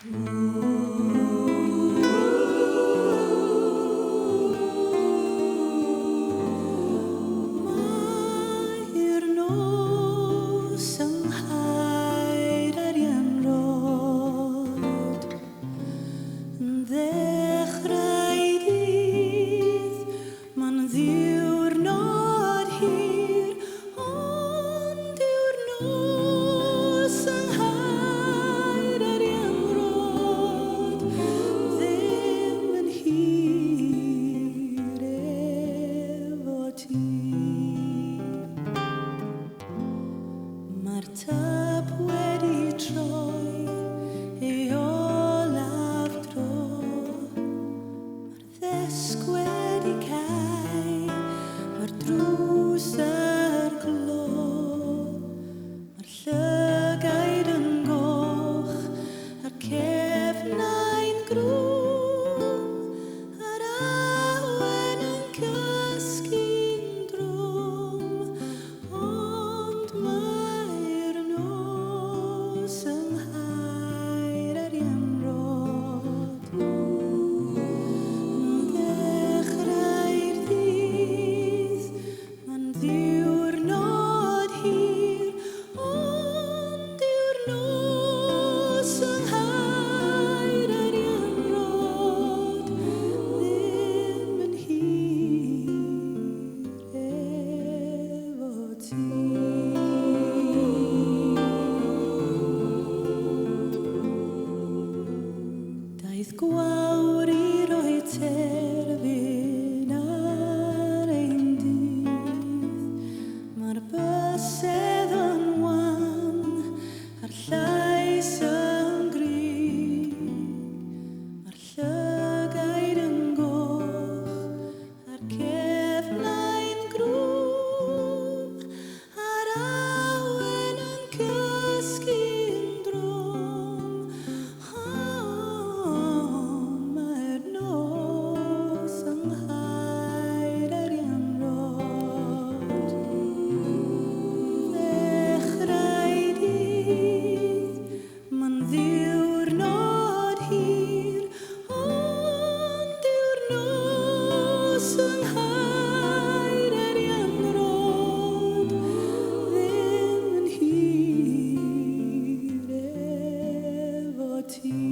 Mae'r nos yng nghaer arian rod yn ddechrau dydd, ma'n ddiwrnod hir, ond yw'r nos yng nghaer arian rod ddim yn hir efo ti. Mae'r tyb wedi troi ei olaf dro, mae'r ddesg wedi cau, mae'r drws ar glo, mae'r llygaid yn goch, a'r cefnau'n grwm, yr awen yn cysgu'n drwm, ond mae'r nos yng nghaer arian rod yn ddechrau'r dydd, ma'n ddiwrnod hir, ond yw'r nos yng nghaer arian rod ddim yn hir efo ti. Daeth gwawr i roi terfyn ar ein dydd, mae'r bysedd yn wan, a'r llais yn gryf, mae'r llygaid yn goch, a'r cefnau'n grwm, a'r awen yn cysgu'n drwm, mae'r nos yng nghaer arian rod ddechrau dydd, ma'n ddiwrnod hir, ond yw'r nos yng nghaer arian rod ddim yn hir efo ti.